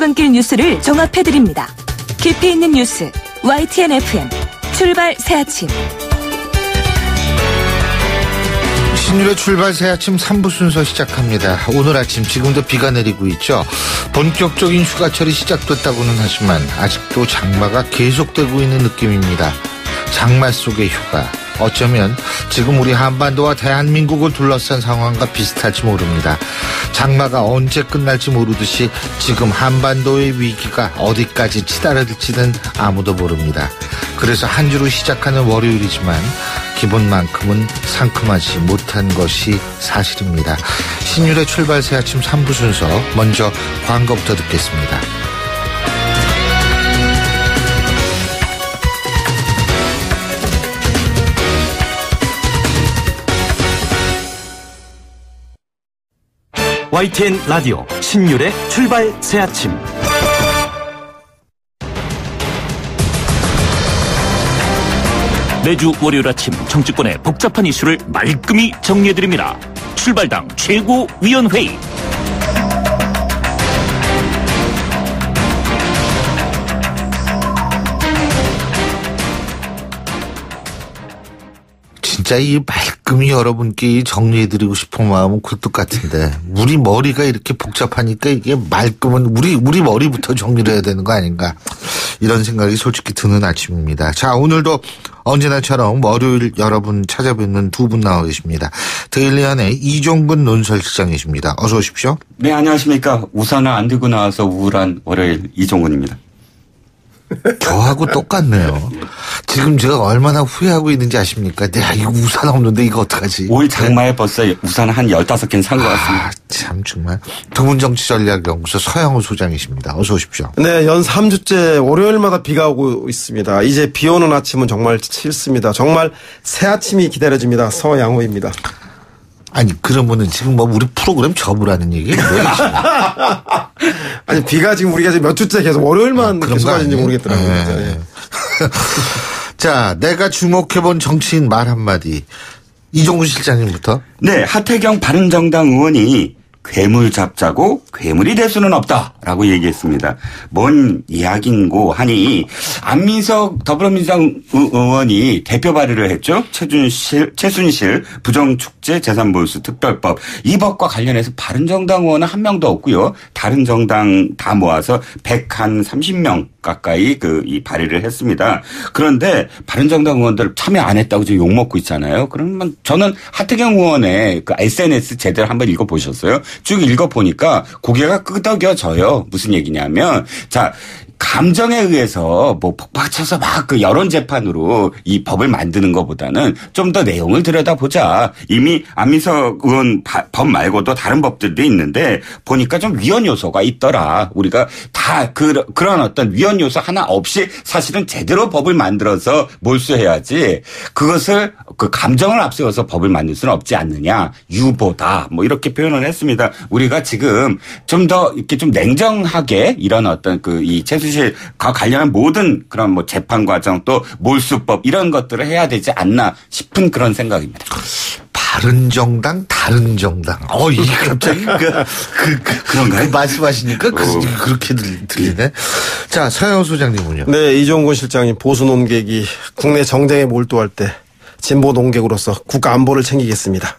출근길 뉴스를 종합해드립니다. 깊이 있는 뉴스 YTN FM 출발 새아침. 신율의 출발 새아침 3부 순서 시작합니다. 오늘 아침 지금도 비가 내리고 있죠. 본격적인 휴가철이 시작됐다고는 하지만 아직도 장마가 계속되고 있는 느낌입니다. 장마 속의 휴가. 어쩌면 지금 우리 한반도와 대한민국을 둘러싼 상황과 비슷할지 모릅니다. 장마가 언제 끝날지 모르듯이 지금 한반도의 위기가 어디까지 치달을지는 아무도 모릅니다. 그래서 한 주로 시작하는 월요일이지만 기본만큼은 상큼하지 못한 것이 사실입니다. 신율의 출발 새 아침 3부 순서 먼저 광고부터 듣겠습니다. YTN 라디오 신율의 출발 새 아침. 매주 월요일 아침 정치권의 복잡한 이슈를 말끔히 정리해드립니다. 출발당 최고위원회의. 진짜 이 말끔히 여러분께 정리해드리고 싶은 마음은 굴뚝 같은데 우리 머리가 이렇게 복잡하니까 이게 말끔은 우리 머리부터 정리를 해야 되는 거 아닌가, 이런 생각이 솔직히 드는 아침입니다. 자, 오늘도 언제나처럼 월요일 여러분 찾아뵙는 두 분 나와 계십니다. 데일리안의 이종근 논설실장이십니다. 어서 오십시오. 네, 안녕하십니까. 우산을 안 들고 나와서 우울한 월요일 이종근입니다. 저하고 똑같네요. 지금 제가 얼마나 후회하고 있는지 아십니까? 내가 이거 우산 없는데 이거 어떡하지? 올 장마에 벌써 우산 한 15개는 산 것 같습니다. 참 정말. 두문정치전략연구소 서영우 소장이십니다. 어서 오십시오. 네, 연 3주째 월요일마다 비가 오고 있습니다. 이제 비 오는 아침은 정말 싫습니다. 정말 새 아침이 기다려집니다. 서양호입니다. 아니, 그러면은 지금 뭐 우리 프로그램 접으라는 얘기예요? 아니, 비가 지금 우리가 몇 주째 계속 월요일만 이렇게 쏟아지는지 모르겠더라고요. 네. 자, 내가 주목해본 정치인 말 한마디. 이종근 실장님부터. 네, 하태경 바른정당 의원이 괴물 잡자고 괴물이 될 수는 없다라고 얘기했습니다. 뭔 이야기인고 하니 안민석 더불어민주당 의원이 대표 발의를 했죠. 최순실 부정축제 재산몰수 특별법. 이 법과 관련해서 바른정당 의원은 한 명도 없고요. 다른 정당 다 모아서 130명 가까이 이 발의를 했습니다. 그런데 바른정당 의원들 참여 안 했다고 지금 욕먹고 있잖아요. 그러면 저는 하태경 의원의 SNS 제대로 한번 읽어보셨어요? 쭉 읽어보니까 고개가 끄덕여져요. 무슨 얘기냐면, 자, 감정에 의해서 뭐 폭파쳐서 막 여론 재판으로 이 법을 만드는 것보다는 좀 더 내용을 들여다보자. 이미 안민석 의원 법 말고도 다른 법들도 있는데 보니까 좀 위헌 요소가 있더라. 우리가 다 그런 어떤 위헌 요소 하나 없이 사실은 제대로 법을 만들어서 몰수해야지, 그것을 감정을 앞세워서 법을 만들 수는 없지 않느냐. 유보다. 뭐 이렇게 표현을 했습니다. 우리가 지금 좀 더 이렇게 좀 냉정하게 이런 어떤 이 최순실과 관련한 모든 그런 뭐 재판 과정 또 몰수법 이런 것들을 해야 되지 않나 싶은 그런 생각입니다. 바른정당, 다른 정당. 이게 갑자기 그런가요? 말씀하시니까 그렇게 들리네. 자, 서영우 소장님은요. 네, 이종근 실장님, 보수 논객이 국내 정쟁에 몰두할 때 진보 논객으로서 국가 안보를 챙기겠습니다.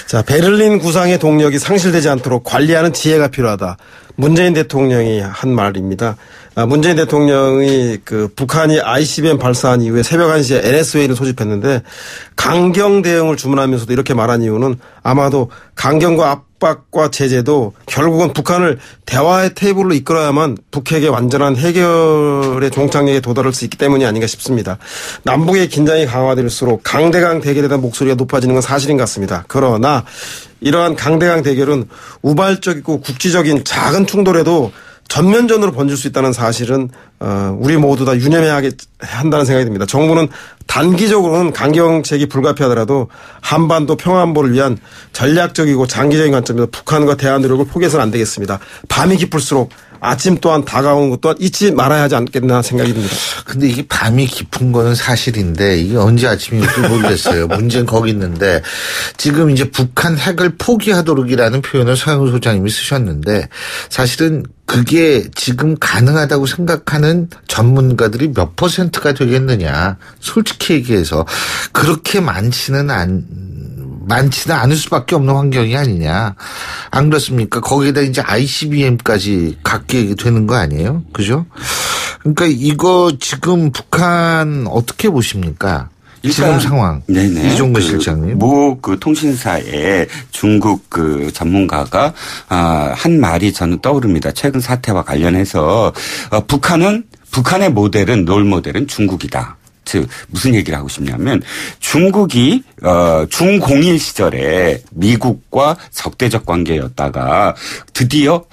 자, 베를린 구상의 동력이 상실되지 않도록 관리하는 지혜가 필요하다. 문재인 대통령이 한 말입니다. 문재인 대통령이 북한이 ICBM 발사한 이후에 새벽 1시에 NSA를 소집했는데 강경 대응을 주문하면서도 이렇게 말한 이유는 아마도 강경과 압박과 제재도 결국은 북한을 대화의 테이블로 이끌어야만 북핵의 완전한 해결의 종착역에 도달할 수 있기 때문이 아닌가 싶습니다. 남북의 긴장이 강화될수록 강대강 대결에 대한 목소리가 높아지는 건 사실인 것 같습니다. 그러나 이러한 강대강 대결은 우발적이고 국지적인 작은 충돌에도 전면전으로 번질 수 있다는 사실은 우리 모두 다 유념해야 한다는 생각이 듭니다. 정부는 단기적으로는 강경책이 불가피하더라도 한반도 평화안보를 위한 전략적이고 장기적인 관점에서 북한과 대화 노력을 포기해서는 안 되겠습니다. 밤이 깊을수록 아침 또한 다가오는 것 또한 잊지 말아야 하지 않겠나 생각이 듭니다. 근데 이게 밤이 깊은 거는 사실인데 이게 언제 아침인지 모르겠어요. 문제는 거기 있는데 지금 이제 북한 핵을 포기하도록이라는 표현을 서영우 소장님이 쓰셨는데 사실은 그게 지금 가능하다고 생각하는 전문가들이 몇 %가 되겠느냐. 솔직히 얘기해서 그렇게 많지는 않을 수밖에 없는 환경이 아니냐. 안 그렇습니까? 거기에다 이제 ICBM까지 갖게 되는 거 아니에요? 그죠? 그러니까 이거 지금 북한 어떻게 보십니까? 지금 상황. 네네. 이종근 실장님. 그 통신사에 중국 그 전문가가 한 말이 저는 떠오릅니다. 최근 사태와 관련해서 북한의 롤 모델은 중국이다. 즉 무슨 얘기를 하고 싶냐면 중국이 중공일 시절에 미국과 적대적 관계였다가 드디어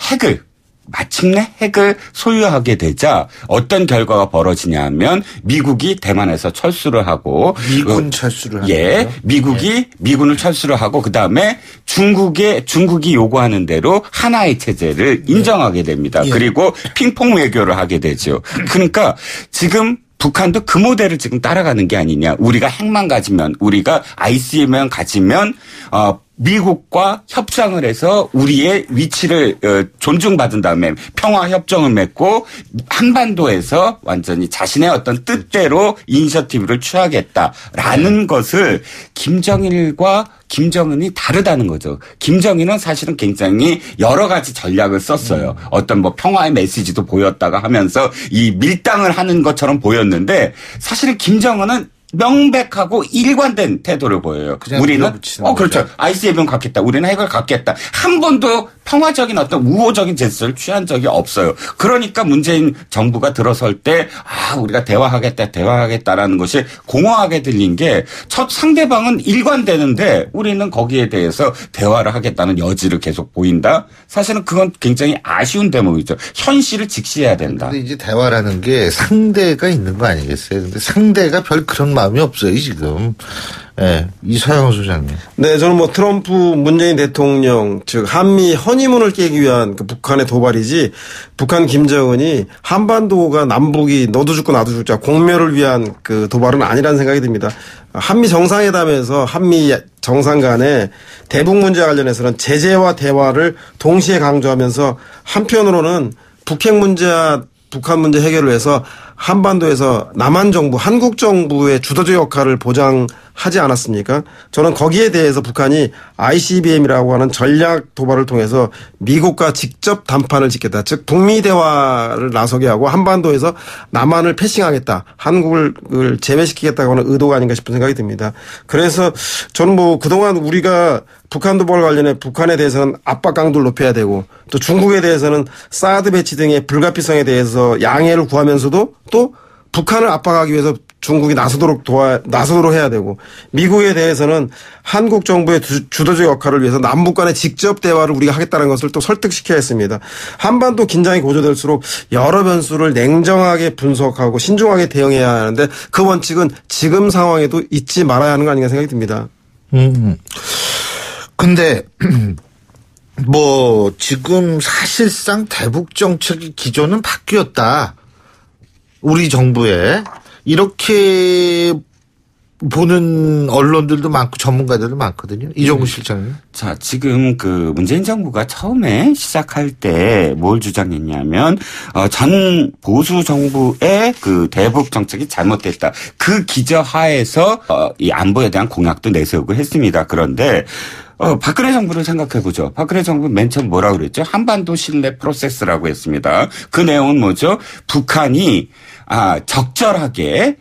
마침내 핵을 소유하게 되자 어떤 결과가 벌어지냐면 미국이 대만에서 철수를 하고 미군 철수를 하는 거죠. 미국이 미군을 철수를 하고 그다음에 중국이 요구하는 대로 하나의 체제를 인정하게 됩니다. 그리고 핑퐁 외교를 하게 되죠. 그러니까 지금 북한도 그 모델을 지금 따라가는 게 아니냐. 우리가 핵만 가지면 우리가 ICBM만 가지면 미국과 협상을 해서 우리의 위치를 존중받은 다음에 평화협정을 맺고 한반도에서 완전히 자신의 어떤 뜻대로 이니셔티브를 취하겠다라는 것을 김정일과 김정은이 다르다는 거죠. 김정일은 사실은 굉장히 여러 가지 전략을 썼어요. 어떤 평화의 메시지도 보였다가 하면서 이 밀당을 하는 것처럼 보였는데 사실은 김정은은 명백하고 일관된 태도를 보여요. 우리는 그렇죠. ICBM 갖겠다. 우리는 핵을 갖겠다. 한 번도 평화적인 어떤 우호적인 제스처를 취한 적이 없어요. 그러니까 문재인 정부가 들어설 때 우리가 대화하겠다라는 것이 공허하게 들린 게 첫 상대방은 일관되는데 우리는 거기에 대해서 대화를 하겠다는 여지를 계속 보인다. 사실은 그건 굉장히 아쉬운 대목이죠. 현실을 직시해야 된다. 근데 이제 대화라는 게 상대가 있는 거 아니겠어요? 근데 상대가 별 그런 마음이 없어요, 지금. 네, 이서영 소장님. 네, 저는 트럼프 문재인 대통령, 즉, 한미 허니문을 깨기 위한 그 북한의 도발이지, 북한 김정은이 한반도가 남북이 너도 죽고 나도 죽자 공멸을 위한 그 도발은 아니라는 생각이 듭니다. 한미 정상회담에서 한미 정상 간의 대북 문제와 관련해서는 제재와 대화를 동시에 강조하면서 한편으로는 북핵 문제와 북한 문제 해결을 위해서 한반도에서 남한 정부, 한국 정부의 주도적 역할을 보장하지 않았습니까? 저는 거기에 대해서 북한이 ICBM이라고 하는 전략 도발을 통해서 미국과 직접 담판을 짓겠다. 즉 북미 대화를 나서게 하고 한반도에서 남한을 패싱하겠다. 한국을 제외시키겠다고 하는 의도가 아닌가 싶은 생각이 듭니다. 그래서 저는 그동안 우리가 북한 도발 관련해 북한에 대해서는 압박 강도를 높여야 되고 또 중국에 대해서는 사드 배치 등의 불가피성에 대해서 양해를 구하면서도 또 북한을 압박하기 위해서 중국이 나서도록 해야 되고 미국에 대해서는 한국 정부의 주도적 역할을 위해서 남북 간의 직접 대화를 우리가 하겠다는 것을 또 설득시켜야 했습니다. 한반도 긴장이 고조될수록 여러 변수를 냉정하게 분석하고 신중하게 대응해야 하는데 그 원칙은 지금 상황에도 잊지 말아야 하는 거 아닌가 생각이 듭니다. 근데 지금 사실상 대북 정책의 기조는 바뀌었다. 우리 정부에 이렇게 보는 언론들도 많고 전문가들도 많거든요. 이종근 실장님. 자, 지금 그 문재인 정부가 처음에 시작할 때 뭘 주장했냐면 전 보수 정부의 그 대북 정책이 잘못됐다. 그 기저하에서 이 안보에 대한 공약도 내세우고 했습니다. 그런데 박근혜 정부를 생각해보죠. 박근혜 정부는 맨 처음 뭐라고 그랬죠? 한반도 신뢰 프로세스라고 했습니다. 그 내용은 뭐죠? 북한이 적절하게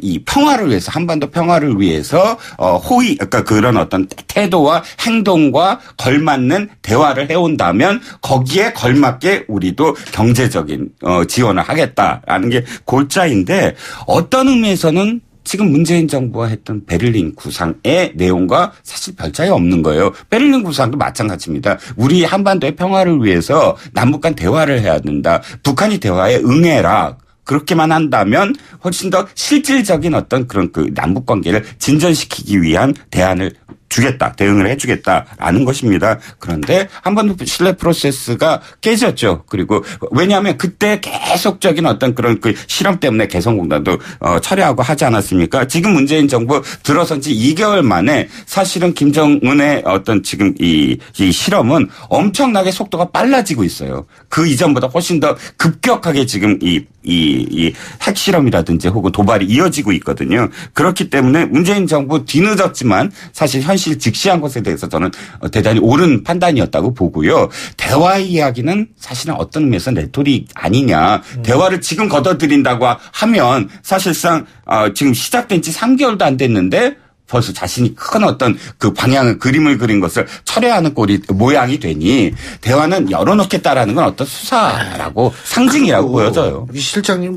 이 평화를 위해서 한반도 평화를 위해서 그러니까 그런 어떤 태도와 행동과 걸맞는 대화를 해온다면 거기에 걸맞게 우리도 경제적인 지원을 하겠다라는 게 골자인데 어떤 의미에서는 지금 문재인 정부가 했던 베를린 구상의 내용과 사실 별 차이 없는 거예요. 베를린 구상도 마찬가지입니다. 우리 한반도의 평화를 위해서 남북 간 대화를 해야 된다. 북한이 대화에 응해라. 그렇게만 한다면 훨씬 더 실질적인 어떤 그런 그 남북 관계를 진전시키기 위한 대안을 주겠다, 대응을 해주겠다라는 것입니다. 그런데 한 번 신뢰 프로세스가 깨졌죠. 그리고 왜냐하면 그때 계속적인 어떤 그런 그 실험 때문에 개성공단도 철회하고 하지 않았습니까? 지금 문재인 정부 들어선 지 2개월 만에 사실은 김정은의 어떤 지금 이 실험은 엄청나게 속도가 빨라지고 있어요. 그 이전보다 훨씬 더 급격하게 지금 이 핵실험이라든지 혹은 도발이 이어지고 있거든요. 그렇기 때문에 문재인 정부 뒤늦었지만 사실 현실 직시한 것에 대해서 저는 대단히 옳은 판단이었다고 보고요. 대화 이야기는 사실은 어떤 의미에서 레토릭 아니냐. 대화를 지금 걷어들인다고 하면 사실상 지금 시작된 지 3개월도 안 됐는데 벌써 자신이 큰 어떤 그 방향을 그림을 그린 것을 철회하는 모양이 되니 대화는 열어놓겠다라는 건 어떤 수사라고 상징이라고 보여져요. 실장님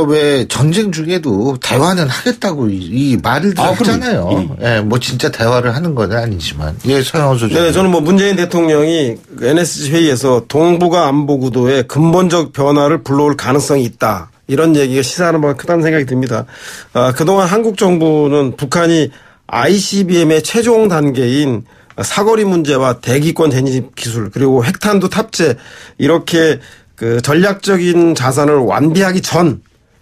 왜 전쟁 중에도 대화는 하겠다고 이 말을 했잖아요. 예, 뭐 진짜 대화를 하는 건 아니지만. 예, 서영원 소장. 네, 저는 문재인 대통령이 NSC 회의에서 동북아 안보 구도에 근본적 변화를 불러올 가능성이 있다. 이런 얘기가 시사하는 바가 크다는 생각이 듭니다. 그동안 한국 정부는 북한이 ICBM의 최종 단계인 사거리 문제와 대기권 재진입 기술 그리고 핵탄두 탑재 이렇게 그 전략적인 자산을 완비하기 전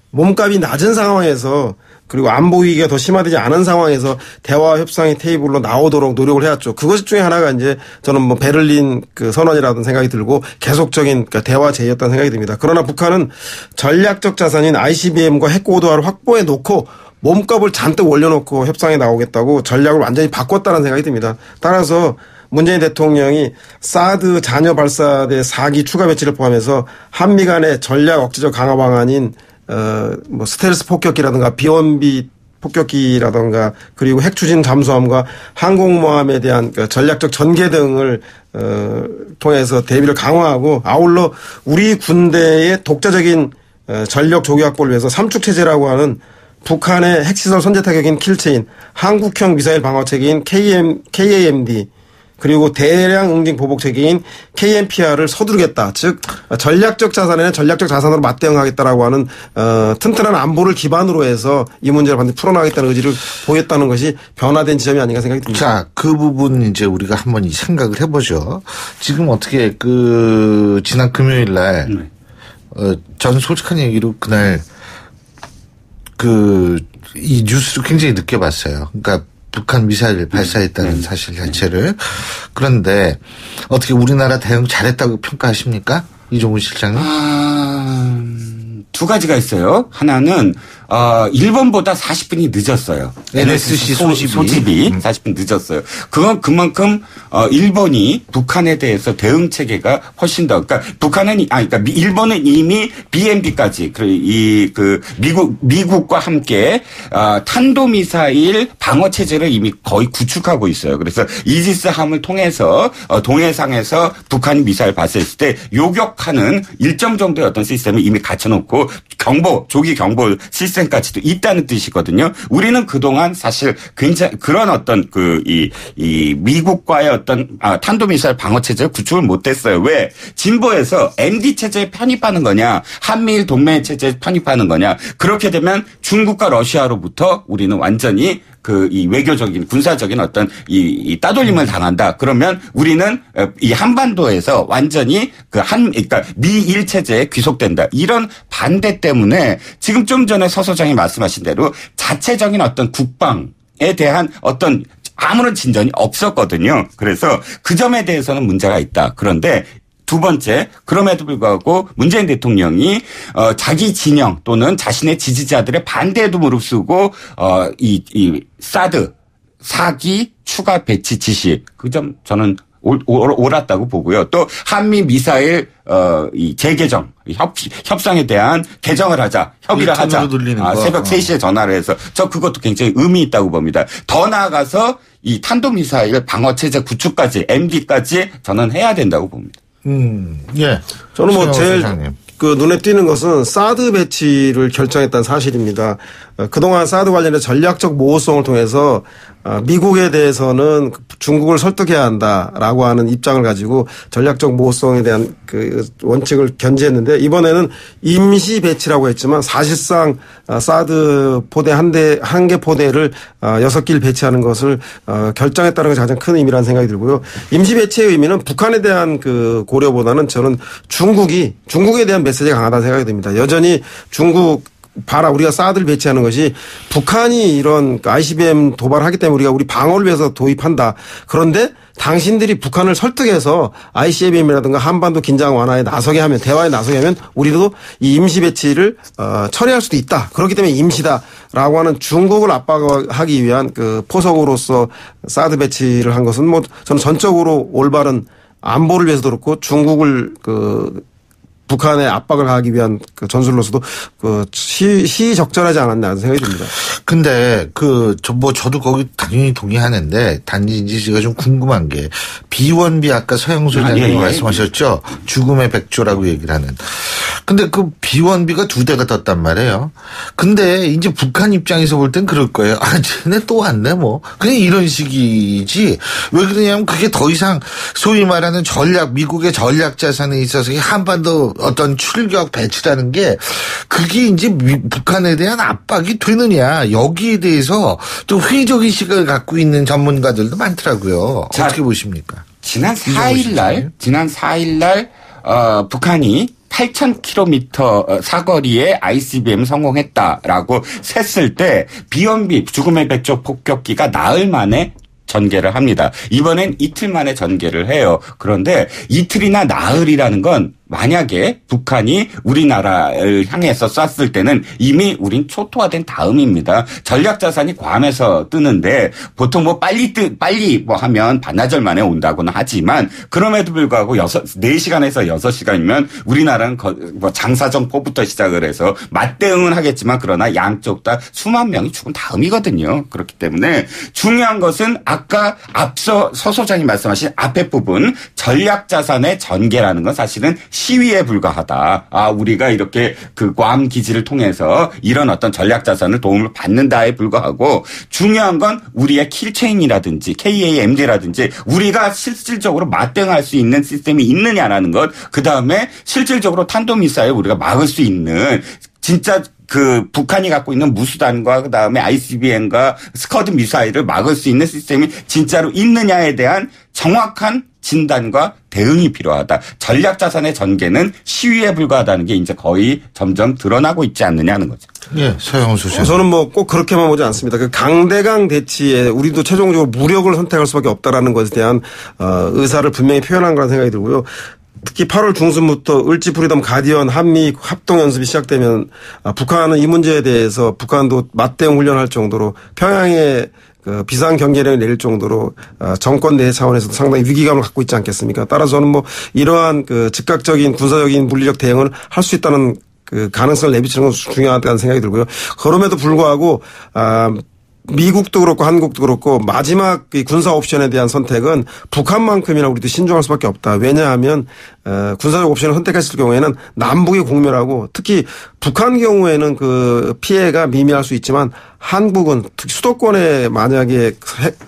몸값이 낮은 상황에서 그리고 안보 위기가 더 심화되지 않은 상황에서 대화 협상의 테이블로 나오도록 노력을 해왔죠. 그것 중에 하나가 이제 저는 뭐 베를린 그 선언이라는 생각이 들고 계속적인 대화 제의였다는 생각이 듭니다. 그러나 북한은 전략적 자산인 ICBM과 핵고도화를 확보해 놓고 몸값을 잔뜩 올려놓고 협상에 나오겠다고 전략을 완전히 바꿨다는 생각이 듭니다. 따라서 문재인 대통령이 사드 잔여 발사대 4기 추가 배치를 포함해서 한미 간의 전략 억제적 강화 방안인 뭐 스텔스 폭격기라든가 비원비 폭격기라든가 그리고 핵 추진 잠수함과 항공모함에 대한 전략적 전개 등을 통해서 대비를 강화하고 아울러 우리 군대의 독자적인 전력 조기 확보를 위해서 삼축체제라고 하는 북한의 핵시설 선제 타격인 킬체인, 한국형 미사일 방어체계인 KAMD, 그리고 대량 응징 보복 체계인 KMPR을 서두르겠다. 즉 전략적 자산에는 전략적 자산으로 맞대응하겠다라고 하는 튼튼한 안보를 기반으로 해서 이 문제를 반드시 풀어나가겠다는 의지를 보였다는 것이 변화된 지점이 아닌가 생각이 듭니다. 자, 그 부분 이제 우리가 한번 생각을 해보죠. 지금 어떻게 지난 금요일 날 저는 솔직한 얘기로 그날 이 뉴스를 굉장히 늦게 봤어요. 그러니까 북한 미사일을 발사했다는 사실 자체를. 그런데 어떻게 우리나라 대응 잘했다고 평가하십니까? 이종훈 실장님? 두 가지가 있어요. 하나는 일본보다 40분이 늦었어요. NSC 소집이 40분 늦었어요. 그건 그만큼 일본이 북한에 대해서 대응 체계가 훨씬 더 그러니까 그러니까 일본은 이미 BMB까지 미국과 함께 탄도 미사일 방어 체제를 이미 거의 구축하고 있어요. 그래서 이지스함을 통해서 동해상에서 북한이 미사일 발사했을 때 요격하는 일정 정도의 어떤 시스템을 이미 갖춰놓고 조기 경보 시스템까지도 있다는 뜻이거든요. 우리는 그동안 사실 굉장히 그런 어떤 이 미국과의 어떤 탄도미사일 방어 체제를 구축을 못했어요. 왜? 진보에서 MD 체제에 편입하는 거냐, 한미일 동맹 체제에 편입하는 거냐. 그렇게 되면 중국과 러시아로부터 우리는 완전히 이 외교적인 군사적인 어떤 이 따돌림을 당한다. 그러면 우리는 이 한반도에서 완전히 그러니까 미일 체제에 귀속된다. 이런 반대 때문에 지금 좀 전에 서 소장이 말씀하신 대로 자체적인 어떤 국방에 대한 어떤 아무런 진전이 없었거든요. 그래서 그 점에 대해서는 문제가 있다. 그런데 두 번째, 그럼에도 불구하고 문재인 대통령이 자기 진영 또는 자신의 지지자들의 반대에도 무릅쓰고 이 사드 4기 추가 배치 지시 그 점 저는 옳았다고 보고요. 또 한미 미사일 이 재개정 협상에 대한 개정을 하자, 협의를 하자. 새벽 3시에 전화를 해서 저 그것도 굉장히 의미 있다고 봅니다. 더 나아가서 이 탄도미사일 방어체제 구축까지 MD까지 저는 해야 된다고 봅니다. 예. 저는 제일 눈에 띄는 것은 사드 배치를 결정했다는 사실입니다. 그동안 사드 관련해 전략적 모호성을 통해서 미국에 대해서는 중국을 설득해야 한다라고 하는 입장을 가지고 전략적 모호성에 대한 그 원칙을 견지했는데 이번에는 임시 배치라고 했지만 사실상 사드 포대 한 개 포대를 6길 배치하는 것을 결정했다는 것이 가장 큰 의미라는 생각이 들고요. 임시 배치의 의미는 북한에 대한 그 고려보다는 저는 중국에 대한 메시지가 강하다는 생각이 듭니다. 여전히 중국 봐라 우리가 사드를 배치하는 것이 북한이 이런 ICBM 도발하기 때문에 우리 방어를 위해서 도입한다. 그런데 당신들이 북한을 설득해서 ICBM이라든가 한반도 긴장 완화에 나서게 하면 대화에 나서게 하면 우리도 이 임시 배치를 처리할 수도 있다. 그렇기 때문에 임시다라고 하는 중국을 압박하기 위한 그 포석으로서 사드 배치를 한 것은 뭐 저는 전적으로 올바른 안보를 위해서도 그렇고 중국을 북한에 압박을 하기 위한 그 전술로서도 시적절하지 않았나 생각이 듭니다. 근데 저도 거기 당연히 동의하는데 단지 이제 제가 좀 궁금한 게 B1B 아까 서영수 장관님 말씀하셨죠? 죽음의 백조라고 얘기를 하는. 근데 그 B1B가 2대가 떴단 말이에요. 근데 이제 북한 입장에서 볼 땐 그럴 거예요. 쟤네 또 왔네 뭐. 그냥 이런 식이지. 왜 그러냐면 그게 더 이상 소위 말하는 미국의 전략 자산에 있어서 한반도 어떤 출격 배치라는 게 그게 이제 북한에 대한 압박이 되느냐. 여기에 대해서 또 회의적인 시각을 갖고 있는 전문가들도 많더라고요. 어떻게 보십니까? 지난 4일날 북한이 8,000km 사거리에 ICBM 성공했다라고 셌을 때 B1B 죽음의 백조 폭격기가 나흘 만에 전개를 합니다. 이번엔 이틀 만에 전개를 해요. 그런데 이틀이나 나흘이라는 건 만약에 북한이 우리나라를 향해서 쐈을 때는 이미 우린 초토화된 다음입니다. 전략 자산이 괌에서 뜨는데 보통 뭐 빨리 뭐 하면 반나절 만에 온다고는 하지만 그럼에도 불구하고 4시간에서 6시간이면 우리나라는 뭐 장사정포부터 시작을 해서 맞대응은 하겠지만 그러나 양쪽 다 수만 명이 죽은 다음이거든요. 그렇기 때문에 중요한 것은 아까 앞서 서 소장이 말씀하신 앞에 부분 전략 자산의 전개라는 건 사실은 시위에 불과하다. 우리가 이렇게 그 괌 기지를 통해서 이런 어떤 전략 자산을 도움을 받는다에 불과하고 중요한 건 우리의 킬체인이라든지 KAMD라든지 우리가 실질적으로 맞대응할 수 있는 시스템이 있느냐라는 것. 그다음에 실질적으로 탄도미사일 우리가 막을 수 있는 진짜 그 북한이 갖고 있는 무수단과 그다음에 ICBM과 스커드 미사일을 막을 수 있는 시스템이 진짜로 있느냐에 대한 정확한 진단과 대응이 필요하다. 전략 자산의 전개는 시위에 불과하다는 게 이제 거의 점점 드러나고 있지 않느냐는 거죠. 예, 서영수 씨. 저는 뭐 꼭 그렇게만 보지 않습니다. 그 강대강 대치에 우리도 최종적으로 무력을 선택할 수밖에 없다라는 것에 대한 의사를 분명히 표현한 거라는 생각이 들고요. 특히 8월 중순부터 을지 프리덤 가디언 한미 합동 연습이 시작되면 북한은 이 문제에 대해서 북한도 맞대응 훈련할 정도로 평양에 그 비상 경계령을 내릴 정도로 정권 내 차원에서도 상당히 위기감을 갖고 있지 않겠습니까? 따라서 저는 뭐 이러한 그 즉각적인 군사적인 물리적 대응을 할 수 있다는 그 가능성을 내비치는 것도 중요하다는 생각이 들고요. 그럼에도 불구하고 미국도 그렇고 한국도 그렇고 마지막 군사 옵션에 대한 선택은 북한만큼이나 우리도 신중할 수밖에 없다. 왜냐하면 군사적 옵션을 선택했을 경우에는 남북이 공멸하고 특히 북한 경우에는 그 피해가 미미할 수 있지만 한국은 특히 수도권에 만약에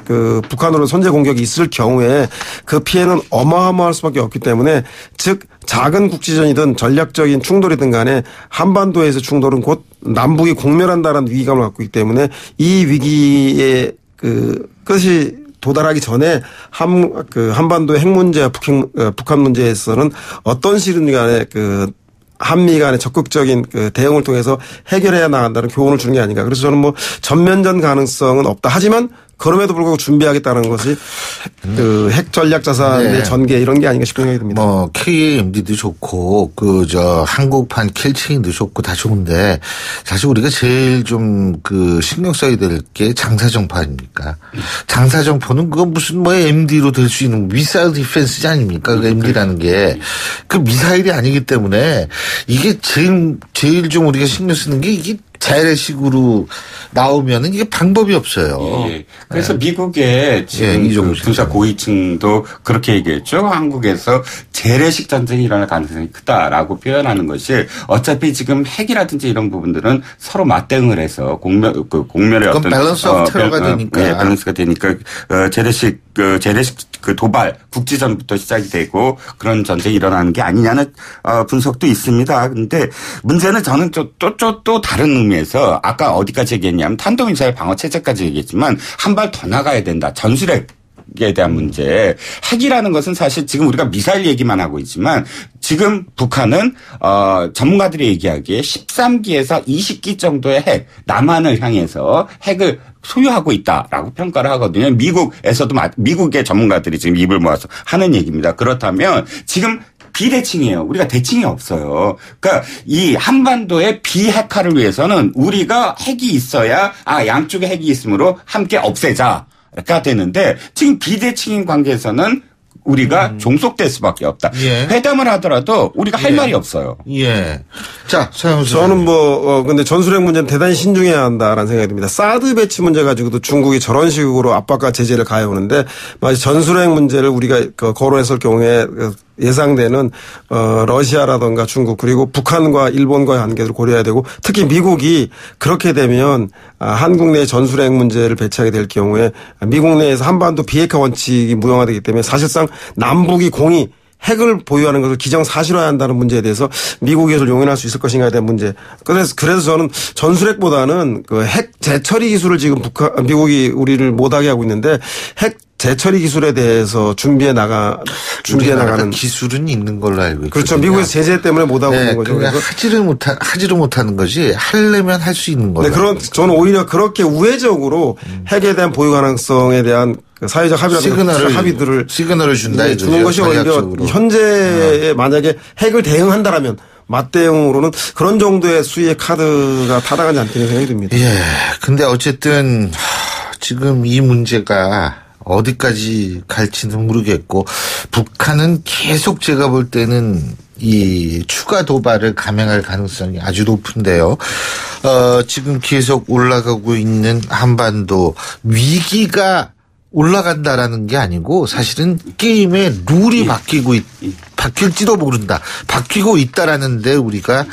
그 북한으로 선제 공격이 있을 경우에 그 피해는 어마어마할 수밖에 없기 때문에 즉 작은 국지전이든 전략적인 충돌이든 간에 한반도에서 충돌은 곧 남북이 공멸한다라는 위기감을 갖고 있기 때문에 이 위기의 그 끝이 도달하기 전에 한반도의 핵 문제와 북한 문제에서는 어떤 식이든 간에 그 한미 간의 적극적인 그 대응을 통해서 해결해야 나간다는 교훈을 주는 게 아닌가. 그래서 저는 뭐 전면전 가능성은 없다. 하지만 그럼에도 불구하고 준비하겠다는 것이 그 핵 전략 자산의 전개 이런 게 아닌가 싶은 생각이 듭니다. 뭐 KAMD도 좋고 한국판 킬체인도 좋고 다 좋은데 사실 우리가 제일 좀 그 신경 써야 될 게 장사정포 아닙니까? 장사정포는 그거 무슨 뭐 MD로 될 수 있는 미사일 디펜스지 아닙니까? 그 MD라는 게 그 미사일이 아니기 때문에 이게 제일 좀 우리가 신경 쓰는 게 이게 재래식으로 나오면은 이게 방법이 없어요. 예. 그래서 미국의 지금 이종우 군사 고위층도 그렇게 얘기했죠. 한국에서 재래식 전쟁이 일어날 가능성이 크다라고 표현하는 것이 어차피 지금 핵이라든지 이런 부분들은 서로 맞대응을 해서 공멸의 어떤 밸런스 오브 테러가 되니까. 네, 밸런스가 되니까 재래식 도발 국지전부터 시작이 되고 그런 전쟁이 일어나는 게 아니냐는 분석도 있습니다. 근데 문제는 저는 또 다른 의미에서 아까 어디까지 얘기했냐면 탄도미사일 방어 체제까지 얘기했지만 한 발 더 나가야 된다. 전술핵에 대한 문제. 핵이라는 것은 사실 지금 우리가 미사일 얘기만 하고 있지만 지금 북한은 전문가들이 얘기하기에 13기에서 20기 정도의 핵, 남한을 향해서 핵을 소유하고 있다라고 평가를 하거든요. 미국에서도 미국의 전문가들이 지금 입을 모아서 하는 얘기입니다. 그렇다면 지금 비대칭이에요. 우리가 대칭이 없어요. 그러니까 이 한반도의 비핵화를 위해서는 우리가 핵이 있어야 양쪽에 핵이 있으므로 함께 없애자가 되는데 지금 비대칭인 관계에서는 우리가 종속될 수밖에 없다. 예. 회담을 하더라도 우리가 할 말이 없어요. 예. 자, 서영수. 저는 근데 전술핵 문제는 대단히 신중해야 한다라는 생각이 듭니다. 사드 배치 문제 가지고도 중국이 저런 식으로 압박과 제재를 가해오는데, 전술핵 문제를 우리가 거론했을 경우에 예상되는 러시아라든가 중국 그리고 북한과 일본과의 관계를 고려해야 되고 특히 미국이 그렇게 되면 한국 내 전술핵 문제를 배치하게 될 경우에 미국 내에서 한반도 비핵화 원칙이 무용화되기 때문에 사실상 남북이 공이 핵을 보유하는 것을 기정사실화한다는 문제에 대해서 미국이 이것을 용인할 수 있을 것인가에 대한 문제. 그래서 저는 전술핵보다는 핵 재처리 기술을 지금 미국이 우리를 못하게 하고 있는데 핵 재처리 기술에 대해서 준비해 나가는 기술은 있는 걸로 알고 있거든요. 그렇죠. 미국에서 제재 때문에 못하고 있는 거죠. 그러니까 하지를 못하는 거지 하려면 할 수 있는 거죠. 네, 저는 오히려 그렇게 우회적으로 핵에 대한 보유 가능성에 대한 사회적 합의들을 시그널을 준다. 주는 것이 오히려 현재에 만약에 핵을 대응한다라면 맞대응으로는 그런 정도의 수위의 카드가 타당하지 않다는 생각이 듭니다. 예. 근데 어쨌든 지금 이 문제가 어디까지 갈지는 모르겠고 북한은 계속 제가 볼 때는 이 추가 도발을 감행할 가능성이 아주 높은데요. 지금 계속 올라가고 있는 한반도 위기가 올라간다라는 게 아니고 사실은 게임의 룰이 바뀔지도 모른다. 바뀌고 있다라는 데 우리가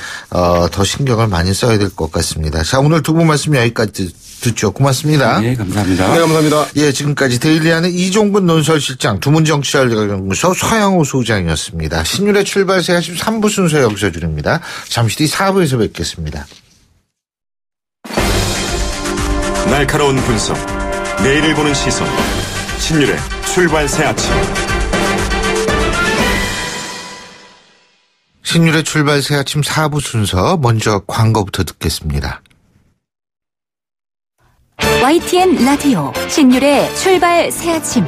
더 신경을 많이 써야 될 것 같습니다. 자, 오늘 두 분 말씀 여기까지 듣죠. 고맙습니다. 네, 감사합니다. 네, 감사합니다. 예, 지금까지 데일리하는 이종근 논설실장, 두문정치연구소 서양호 소장이었습니다. 신율의 출발새 3부 순서 여기서 줄입니다. 잠시 뒤 4부에서 뵙겠습니다. 날카로운 분석, 내일을 보는 시선, 신율의 출발새 아침. 신율의 출발새 아침 4부 순서 먼저 광고부터 듣겠습니다. YTN 라디오 신율의 출발 새아침.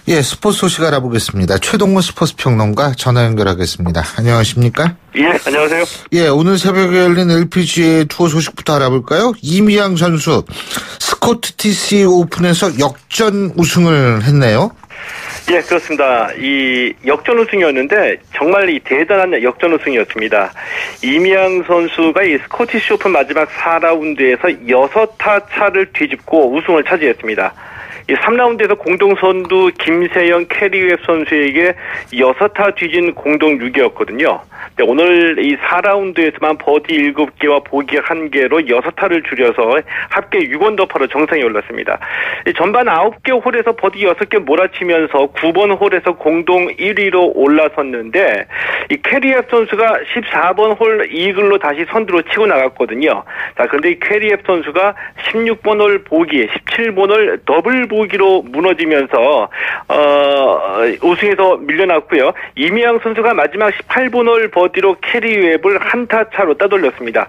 예, 스포츠 소식 알아보겠습니다. 최동문 스포츠 평론가 전화 연결하겠습니다. 안녕하십니까? 예, 안녕하세요. 예, 오늘 새벽에 열린 LPGA 투어 소식부터 알아볼까요? 이미양 선수 스코트 TC 오픈에서 역전 우승을 했네요. 예, 그렇습니다. 이 역전 우승이었는데 정말 이 대단한 역전 우승이었습니다. 이미양 선수가 이 스코티시 오픈 마지막 4라운드에서 6타 차를 뒤집고 우승을 차지했습니다. 이 3라운드에서 공동 선두 김세영 캐리웹 선수에게 6타 뒤진 공동 6위였거든요. 오늘 이 4라운드에서만 버디 7개와 보기 1개로 6타를 줄여서 합계 6언더파로 정상에 올랐습니다. 전반 9개 홀에서 버디 6개 몰아치면서 9번 홀에서 공동 1위로 올라섰는데 이 캐리앱 선수가 14번 홀 이글로 다시 선두로 치고 나갔거든요. 자, 그런데 이 캐리앱 선수가 16번 홀 보기, 17번 홀 더블 보기로 무너지면서 우승에서 밀려났고요. 이미양 선수가 마지막 18번 홀 버디로 캐리웹을 한타 차로 따돌렸습니다.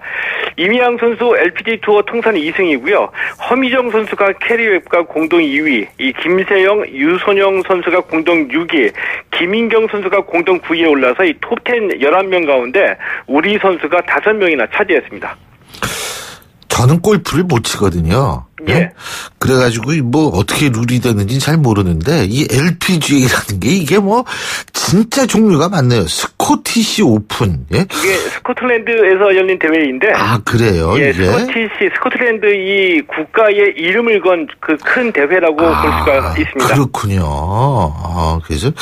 이미양 선수 LPGA 투어 통산 2승이고요. 허미정 선수가 캐리웹과 공동 2위, 이 김세영, 유선영 선수가 공동 6위, 김인경 선수가 공동 9위에 올라서 이 톱10 11명 가운데 우리 선수가 5명이나 차지했습니다. 저는 골프를 못 치거든요. 예. 그래가지고 뭐 어떻게 룰이 되는지 잘 모르는데 이 LPGA라는 게 이게 뭐 진짜 종류가 많네요. 스코티시 오픈. 예? 이게 스코틀랜드에서 열린 대회인데. 아, 그래요? 예, 이게? 스코틀랜드 이 국가의 이름을 건 그 큰 대회라고 볼 수가 있습니다. 그렇군요. 그래서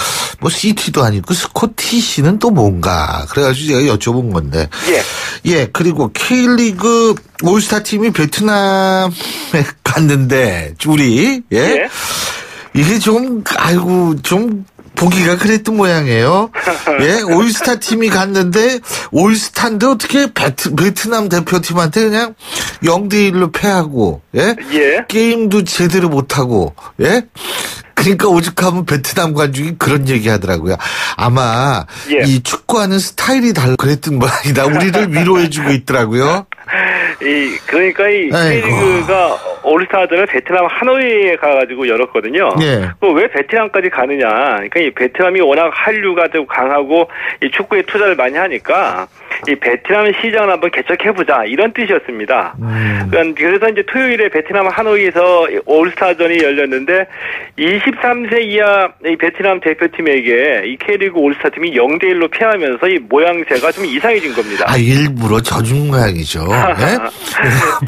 뭐 시티도 아니고 스코티시는 또 뭔가. 그래가지고 제가 여쭤본 건데. 예, 그리고 K리그 올스타 팀이 베트남에 갔는데 우리 예? 이게 좀 보기가 그랬던 모양이에요. 예, 올스타 팀이 갔는데 올스타인데 어떻게 베트남 대표팀한테 그냥 0대1로 패하고 예? 게임도 제대로 못하고 예? 그러니까 오죽하면 베트남 관중이 그런 얘기 하더라고요. 아마 이 축구하는 스타일이 달라 그랬던 모양이다. 우리를 위로해주고 있더라고요. 그러니까 이 K리그가 올스타전을 베트남 하노이에 가가지고 열었거든요. 왜 베트남까지 가느냐. 그러니까 이 베트남이 워낙 한류가 좀 강하고 이 축구에 투자를 많이 하니까 이 베트남 시장을 한번 개척해보자 이런 뜻이었습니다. 그래서 이제 토요일에 베트남 하노이에서 올스타전이 열렸는데 23세 이하 이 베트남 대표팀에게 이 K리그 올스타팀이 0대1로 패하면서 이 모양새가 좀 이상해진 겁니다. 아, 일부러 져준 모양이죠. 네?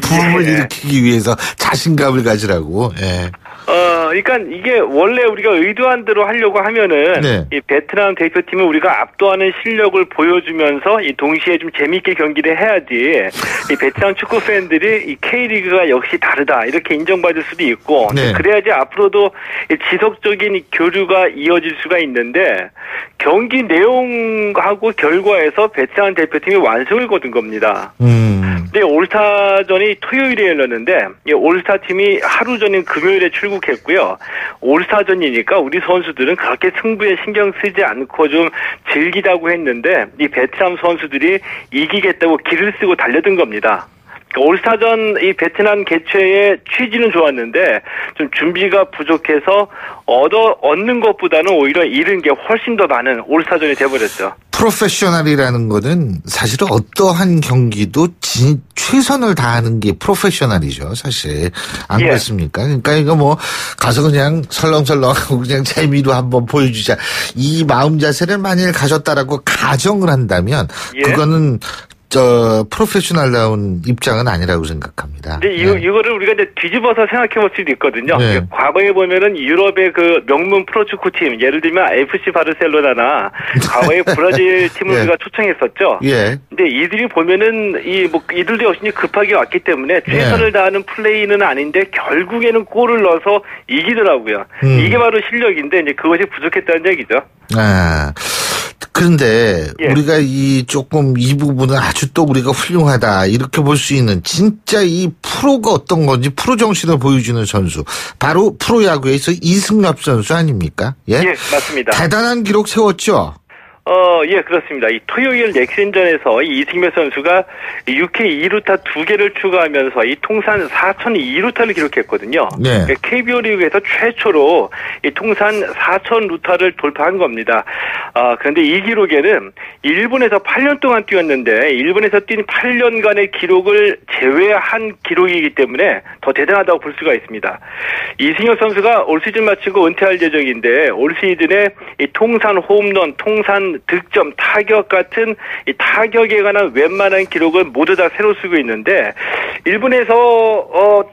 부흥을 일으키기 위해서 자신감을 가지라고. 예. 그러니까 이게 원래 우리가 의도한 대로 하려고 하면은 이 베트남 대표팀은 우리가 압도하는 실력을 보여주면서 이 동시에 좀 재미있게 경기를 해야지 이 베트남 축구 팬들이 이 K리그가 역시 다르다 이렇게 인정받을 수도 있고 그래야지 앞으로도 이 지속적인 이 교류가 이어질 수가 있는데 경기 내용하고 결과에서 베트남 대표팀이 완승을 거둔 겁니다. 근데 올스타전이 토요일에 열렸는데 이 올스타 팀이 하루 전인 금요일에 출국했고요. 올스타전이니까 우리 선수들은 그렇게 승부에 신경 쓰지 않고 좀 즐기자고 했는데 이 베트남 선수들이 이기겠다고 기를 쓰고 달려든 겁니다. 올스타전 이 베트남 개최의 취지는 좋았는데 좀 준비가 부족해서 얻는 것보다는 오히려 잃은 게 훨씬 더 많은 올스타전이 돼버렸죠. 프로페셔널이라는 거는 사실 어떠한 경기도 최선을 다하는 게 프로페셔널이죠, 사실. 안 그렇습니까? 그러니까 이거 뭐 가서 그냥 설렁설렁하고 그냥 재미로 한번 보여주자. 이 마음 자세를 만일 가졌다라고 가정을 한다면 그거는 프로페셔널다운 입장은 아니라고 생각합니다. 근데 이거를 우리가 이제 뒤집어서 생각해 볼 수도 있거든요. 과거에 보면은 유럽의 그 명문 프로축구 팀, 예를 들면 FC 바르셀로나나 과거의 브라질 팀을 우리가 초청했었죠. 근데 이들이 보면은 이들도 역시 급하게 왔기 때문에 최선을 다하는 플레이는 아닌데 결국에는 골을 넣어서 이기더라고요. 이게 바로 실력인데 이제 그것이 부족했다는 얘기죠. 그런데 우리가 조금 이 부분은 아주 또 우리가 훌륭하다 이렇게 볼 수 있는 진짜 이 프로가 어떤 건지 프로 정신을 보여주는 선수 바로 프로야구에서 이승엽 선수 아닙니까? 예, 맞습니다. 대단한 기록 세웠죠. 그렇습니다. 이 토요일 넥센전에서 이 이승엽 선수가 6회 2루타 2개를 추가하면서 이 통산 4,002루타를 기록했거든요. KBO 리그에서 최초로 이 통산 4,000루타를 돌파한 겁니다. 그런데 이 기록에는 일본에서 8년 동안 뛰었는데 일본에서 뛴 8년간의 기록을 제외한 기록이기 때문에 더 대단하다고 볼 수가 있습니다. 이승엽 선수가 올 시즌 마치고 은퇴할 예정인데 올 시즌에 이 통산 홈런, 통산 득점, 타격 같은 이 타격에 관한 웬만한 기록을 모두 다 새로 쓰고 있는데 일본에서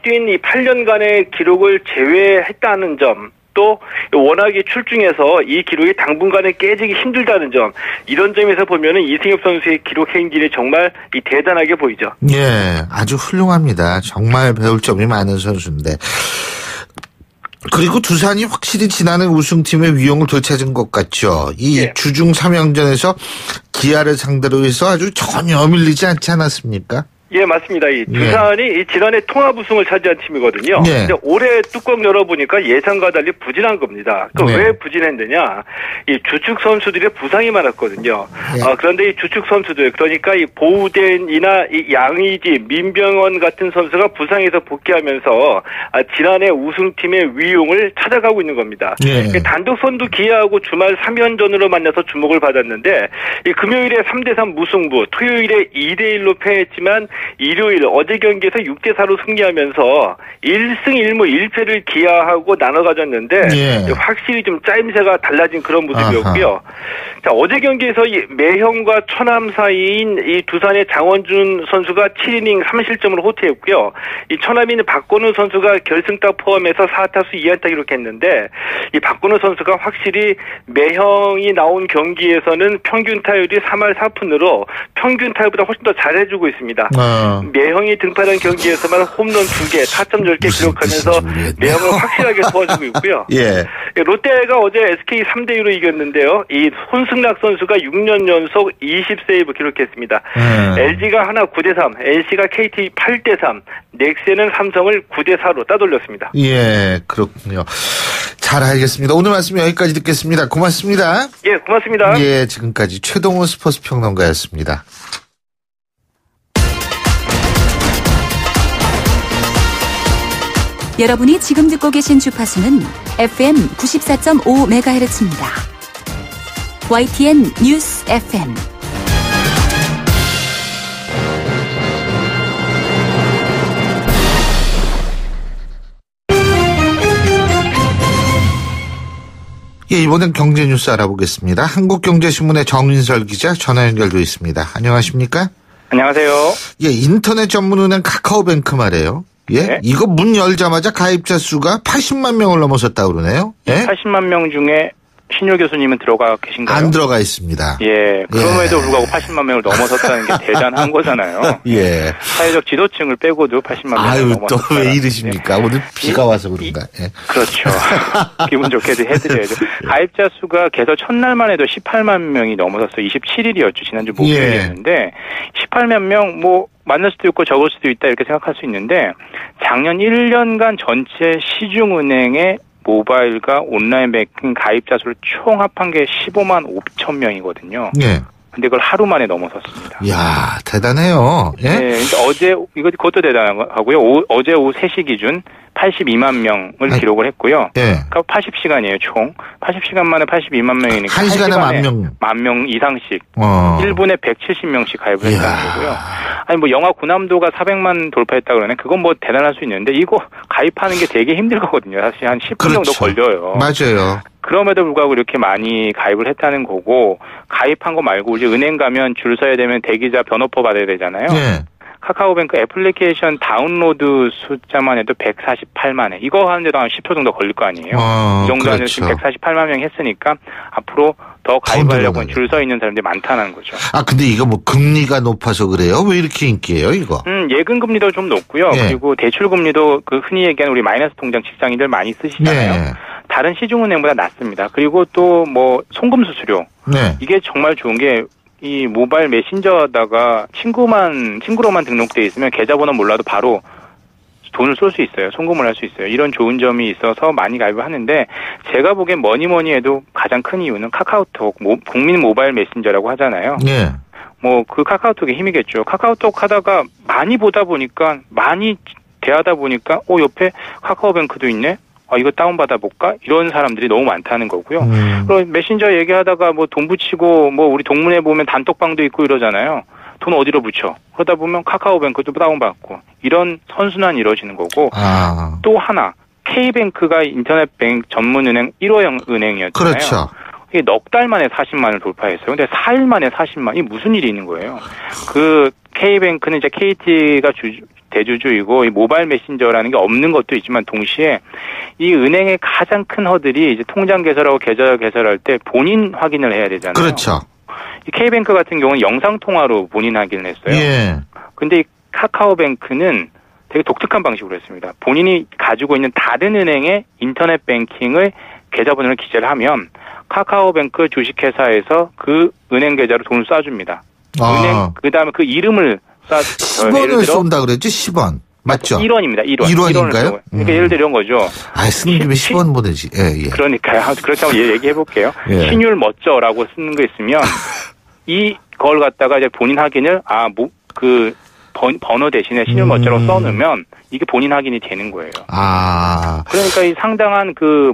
뛴 이 8년간의 기록을 제외했다는 점 또 워낙에 출중해서 이 기록이 당분간은 깨지기 힘들다는 점 이런 점에서 보면은 이승엽 선수의 기록 행진이 정말 대단하게 보이죠. 아주 훌륭합니다. 정말 배울 점이 많은 선수인데 그리고 두산이 확실히 지난해 우승팀의 위용을 되찾은 것 같죠. 이 주중 3연전에서 기아를 상대로 해서 아주 전혀 밀리지 않지 않았습니까? 맞습니다. 이 두산이 지난해 통합 우승을 차지한 팀이거든요. 근데 올해 뚜껑 열어보니까 예상과 달리 부진한 겁니다. 왜 부진했느냐? 이 주축 선수들의 부상이 많았거든요. 그런데 이 주축 선수들, 그러니까 이 보우덴이나 이 양의지, 민병헌 같은 선수가 부상에서 복귀하면서 지난해 우승팀의 위용을 찾아가고 있는 겁니다. 단독 선두 기아하고 주말 3연전으로 만나서 주목을 받았는데 이 금요일에 3대3 무승부, 토요일에 2대1로 패했지만 일요일 어제 경기에서 6대4로 승리하면서 1승 1무 1패를 기아하고 나눠 가졌는데 예. 확실히 좀 짜임새가 달라진 그런 모습이었고요. 자, 어제 경기에서 이 매형과 천암 사이인 이 두산의 장원준 선수가 7이닝 3실점으로 호투했고요. 이 천암인 박건우 선수가 결승타 포함해서 4타수 2안타 기록했는데 이 박건우 선수가 확실히 매형이 나온 경기에서는 평균 타율이 3할 4푼으로 평균 타율보다 훨씬 더 잘해주고 있습니다. 매형이 등판한 경기에서만 홈런 2개, 타점 10개 기록하면서 매형을 확실하게 도와주고 있고요. 예. 롯데가 어제 SK 3대2로 이겼는데요. 이 손승락 선수가 6년 연속 20세이브 기록했습니다. LG가 하나 9대3, NC가 KT 8대3, 넥센은 삼성을 9대4로 따돌렸습니다. 예, 그렇군요. 잘 알겠습니다. 오늘 말씀 여기까지 듣겠습니다. 고맙습니다. 예, 고맙습니다. 예, 지금까지 최동호 스포츠 평론가였습니다. 여러분이 지금 듣고 계신 주파수는 FM 94.5MHz입니다. YTN 뉴스 FM. 예, 이번엔 경제 뉴스 알아보겠습니다. 한국경제신문의 정인설 기자 전화 연결돼 있습니다. 안녕하십니까? 안녕하세요. 예, 인터넷 전문은행 카카오뱅크 말이에요. 예, 네. 이거 문 열자마자 가입자 수가 80만 명을 넘어섰다 그러네요. 예? 80만 명 중에 신율 교수님은 들어가 계신가요? 안 들어가 있습니다. 예, 그럼에도 불구하고 80만 명을 넘어섰다는 게 대단한 거잖아요. 예. 사회적 지도층을 빼고도 80만 명을 아유, 넘어섰다. 또 왜 이러십니까? 오늘 비가 와서 그런가. 예. 그렇죠. 기분 좋게도 해드려야죠. 가입자 수가 개설 첫날만 해도 18만 명이 넘어섰어요. 27일이었죠. 지난주 목요일이었는데 18만 명 뭐 많을 수도 있고 적을 수도 있다 이렇게 생각할 수 있는데 작년 1년간 전체 시중은행의 모바일과 온라인 뱅킹 가입자 수를 총 합한 게 15만 5천 명이거든요. 예. 근데 그걸 하루 만에 넘어섰습니다. 이야, 대단해요. 예. 네, 그러니까 그것도 대단하고요. 어제 오후 3시 기준 82만 명을 기록을 했고요. 예. 그러니까 80시간이에요, 총. 80시간 만에 82만 명이니까. 1시간에 10,000명. 10,000명 이상씩. 1분에 170명씩 가입을 했다는 거고요. 아니, 뭐, 영화 구남도가 400만 돌파했다 그러네. 그건 뭐 대단할 수 있는데, 이거 가입하는 게 되게 힘들 거거든요. 사실 한 10분 그렇죠. 정도 걸려요. 맞아요. 그럼에도 불구하고 이렇게 많이 가입을 했다는 거고, 가입한 거 말고, 이제 은행 가면 줄 서야 되면 대기자 변호퍼 받아야 되잖아요. 예. 카카오뱅크 애플리케이션 다운로드 숫자만 해도 148만 회. 이거 하는데도 한 10초 정도 걸릴 거 아니에요. 이 정도 하는데 지금 148만 명이 했으니까 앞으로 더 가입하려고 줄 서 있는 사람들이 많다는 거죠. 아, 근데 이거 뭐 금리가 높아서 그래요? 왜 이렇게 인기예요, 이거? 예금 금리도 좀 높고요. 예. 그리고 대출 금리도 그 흔히 얘기하는 우리 마이너스 통장 직장인들 많이 쓰시잖아요. 네. 다른 시중은행보다 낮습니다. 그리고 또 뭐 송금 수수료. 네. 이게 정말 좋은 게 이 모바일 메신저다가 친구로만 등록돼 있으면 계좌번호 몰라도 바로 돈을 쏠 수 있어요. 송금을 할 수 있어요. 이런 좋은 점이 있어서 많이 가입을 하는데 제가 보기엔 뭐니 해도 가장 큰 이유는 카카오톡, 국민 모바일 메신저라고 하잖아요. 예. 뭐 그 카카오톡의 힘이겠죠. 카카오톡 하다가 많이 보다 보니까 많이 대하다 보니까 옆에 카카오뱅크도 있네. 이거 다운받아 볼까? 이런 사람들이 너무 많다는 거고요. 그리고 메신저 얘기하다가 뭐 돈 붙이고 뭐 우리 동문회 보면 단톡방도 있고 이러잖아요. 돈 어디로 붙여? 그러다 보면 카카오뱅크도 다운받고 이런 선순환이 이루어지는 거고 또 하나 K뱅크가 인터넷뱅 전문은행 1호 은행이었잖아요. 그렇죠. 이게 넉 달 만에 40만을 돌파했어요. 근데 4일 만에 40만이 무슨 일이 있는 거예요? 그 K뱅크는 이제 KT가 대주주이고 이 모바일 메신저라는 게 없는 것도 있지만 동시에 이 은행의 가장 큰 허들이 이제 통장 개설하고 계좌 개설할 때 본인 확인을 해야 되잖아요. 그렇죠. 이 K뱅크 같은 경우는 영상 통화로 본인 확인을 했어요. 예. 근데 이 카카오뱅크는 되게 독특한 방식으로 했습니다. 본인이 가지고 있는 다른 은행의 인터넷 뱅킹을 계좌번호를 기재를 하면 카카오뱅크 주식회사에서 그 은행 계좌로 돈을 쏴줍니다. 은행 그다음에 그 이름을 10원을 쏜다 그랬지? 10원. 맞죠? 1원입니다. 1원. 1원인가요? 그러니까 예를 들어 이런 거죠. 쓰는 김에 10원 보내지. 예. 그러니까요. 그렇다고 얘기해 볼게요. 예. 신율 멋져라고 쓰는 거 있으면 이걸 갖다가 이제 본인 확인을 번호 대신에 신율 멋져라고 써놓으면 이게 본인 확인이 되는 거예요. 그러니까 이 상당한 그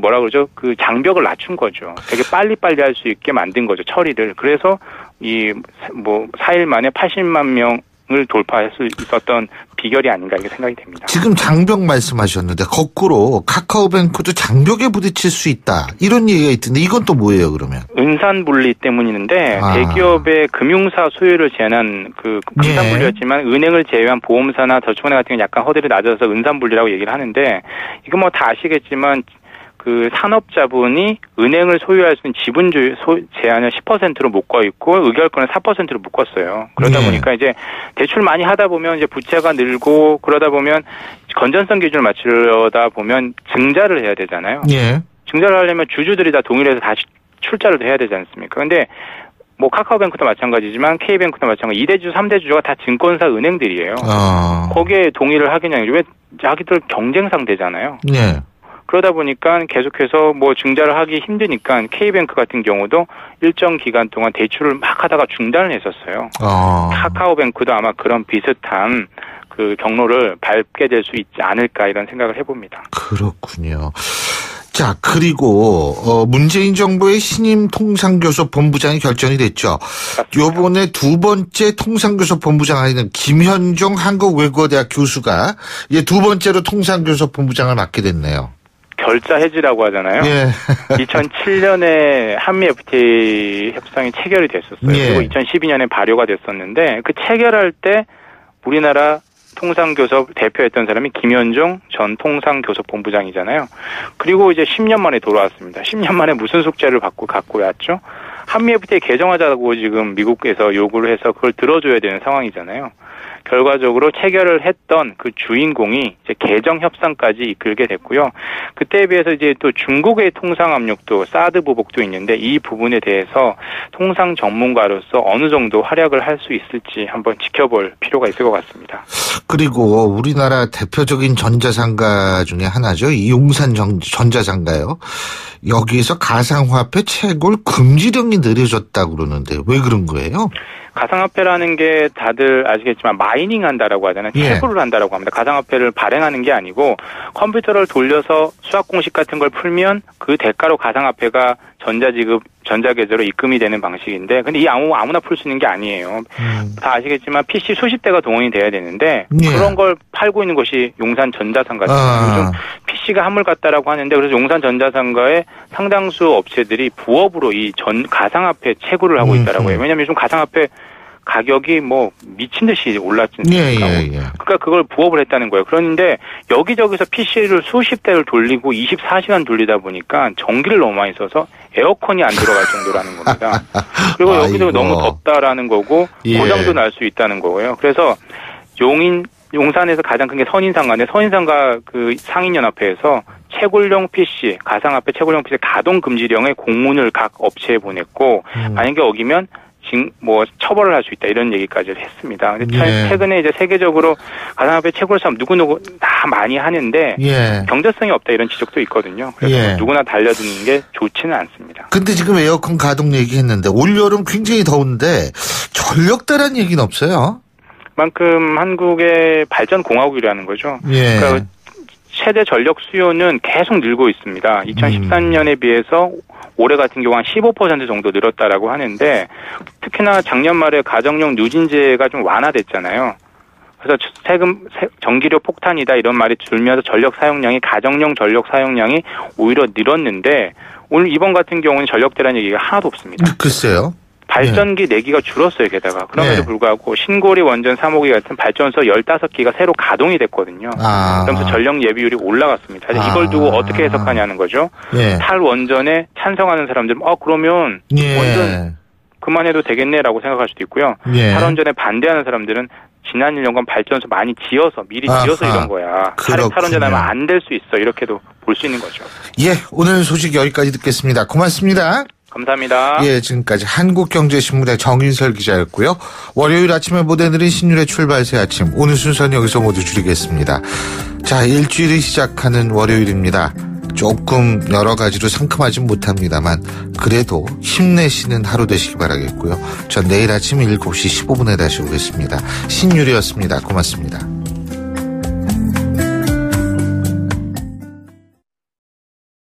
장벽을 낮춘 거죠. 되게 빨리빨리 할 수 있게 만든 거죠. 처리를. 그래서 4일 만에 80만 명 돌파할 수 있었던 비결이 아닌가 이렇게 생각이 됩니다. 지금 장벽 말씀하셨는데 거꾸로 카카오뱅크도 장벽에 부딪힐 수 있다 이런 얘기가 있던데 이건 또 뭐예요 그러면? 은산분리 때문인데 대기업의 금융사 소유를 제한한 그 은산분리였지만 은행을 제외한 보험사나 저축은행 같은 경우는 약간 허들이 낮아서 은산분리라고 얘기를 하는데 이거 뭐 다 아시겠지만 그 산업자분이 은행을 소유할 수 있는 지분 제한을 10%로 묶어 있고 의결권을 4%로 묶었어요. 그러다 보니까 이제 대출 많이 하다 보면 이제 부채가 늘고 그러다 보면 건전성 기준을 맞추려다 보면 증자를 해야 되잖아요. 예. 증자를 하려면 주주들이 다 동의를 해서 다시 출자를 해야 되지 않습니까? 근데 뭐 카카오뱅크도 마찬가지지만 K뱅크도 마찬가지 2대주, 3대주주가 다 증권사 은행들이에요. 거기에 동의를 하겠냐는 왜 자기들 경쟁 상대잖아요. 예. 그러다 보니까 계속해서 뭐 증자를 하기 힘드니까 K뱅크 같은 경우도 일정 기간 동안 대출을 막 하다가 중단을 했었어요. 카카오뱅크도 아마 그런 비슷한 그 경로를 밟게 될 수 있지 않을까 이런 생각을 해봅니다. 그렇군요. 자, 그리고 문재인 정부의 신임 통상교섭 본부장이 결정이 됐죠. 요번에 두 번째 통상교섭 본부장 하는 김현종 한국외국어대학 교수가 이제 두 번째로 통상교섭 본부장을 맡게 됐네요. 결자 해지라고 하잖아요. 예. 2007년에 한미 FTA 협상이 체결이 됐었어요. 예. 그리고 2012년에 발효가 됐었는데 그 체결할 때 우리나라 통상교섭 대표했던 사람이 김현종 전 통상교섭본부장이잖아요. 그리고 이제 10년 만에 돌아왔습니다. 10년 만에 무슨 숙제를 갖고 왔죠? 한미 FTA 개정하자고 지금 미국에서 요구를 해서 그걸 들어줘야 되는 상황이잖아요. 결과적으로 체결을 했던 그 주인공이 이제 개정 협상까지 이끌게 됐고요. 그때에 비해서 이제 또 중국의 통상 압력도 사드 보복도 있는데 이 부분에 대해서 통상 전문가로서 어느 정도 활약을 할 수 있을지 한번 지켜볼 필요가 있을 것 같습니다. 그리고 우리나라 대표적인 전자상가 중에 하나죠. 이 용산 전자상가요. 여기에서 가상화폐 채굴 금지령이 내려졌다고 그러는데 왜 그런 거예요? 가상화폐라는 게 다들 아시겠지만 마이닝 한다라고 하잖아요. 채굴을 한다라고 합니다. 가상화폐를 발행하는 게 아니고 컴퓨터를 돌려서 수학 공식 같은 걸 풀면 그 대가로 가상화폐가 전자계좌로 입금이 되는 방식인데 근데 이 아무나 풀 수 있는 게 아니에요. 다 아시겠지만 PC 수십 대가 동원이 돼야 되는데 그런 걸 팔고 있는 것이 용산 전자상가입니다. 요즘 PC가 한물 같다라고 하는데 그래서 용산 전자상가의 상당수 업체들이 부업으로 이 가상화폐 채굴을 하고 있다라고 해요. 왜냐하면 요즘 가상화폐 가격이 뭐 미친 듯이 올랐습니다. 그러니까 그걸 부업을 했다는 거예요. 그런데 여기저기서 PC를 수십 대를 돌리고 24시간 돌리다 보니까 전기를 너무 많이 써서 에어컨이 안 들어갈 정도라는 겁니다. 그리고 여기저기 너무 덥다라는 거고 고장도 날 수 있다는 거고요. 그래서 용산에서 가장 큰 게 선인상가인데 선인상가 그 상인연합회에서 채굴용 PC, 가상화폐 채굴용 PC 가동 금지령에 공문을 각 업체에 보냈고 만약에 어기면 처벌을 할 수 있다 이런 얘기까지 했습니다. 근데 최근에 이제 세계적으로 가상화폐 채굴 사업 누구누구 다 많이 하는데 경제성이 없다 이런 지적도 있거든요. 그래서 누구나 달려드는 게 좋지는 않습니다. 근데 지금 에어컨 가동 얘기했는데 올여름 굉장히 더운데 전력대란 얘기는 없어요? 그만큼 한국의 발전 공화국이라는 거죠. 그러니까 최대 전력 수요는 계속 늘고 있습니다. 2013년에 비해서 올해 같은 경우 한 15% 정도 늘었다라고 하는데 특히나 작년 말에 가정용 누진제가 좀 완화됐잖아요. 그래서 전기료 폭탄이다 이런 말이 줄면서 가정용 전력 사용량이 오히려 늘었는데 오늘 이번 같은 경우는 전력대란 얘기가 하나도 없습니다. 글쎄요. 발전기 4기가 줄었어요, 게다가. 그럼에도 불구하고 신고리 원전 3호기 같은 발전소 15기가 새로 가동이 됐거든요. 그러면서 전력 예비율이 올라갔습니다. 이걸 두고 어떻게 해석하냐는 거죠. 탈원전에 찬성하는 사람들은 그러면 원전 그만해도 되겠네라고 생각할 수도 있고요. 탈원전에 반대하는 사람들은 지난 1년간 발전소 많이 미리 지어서 이런 거야. 탈원전하면 안 될 수 있어. 이렇게도 볼 수 있는 거죠. 오늘 소식 여기까지 듣겠습니다. 고맙습니다. 감사합니다. 지금까지 한국경제신문의 정인설 기자였고요. 월요일 아침에 보내드린 신율의 출발새 아침. 오늘 순서는 여기서 모두 줄이겠습니다. 자, 일주일이 시작하는 월요일입니다. 조금 여러 가지로 상큼하진 못합니다만 그래도 힘내시는 하루 되시기 바라겠고요. 전 내일 아침 7시 15분에 다시 오겠습니다. 신율이었습니다. 고맙습니다.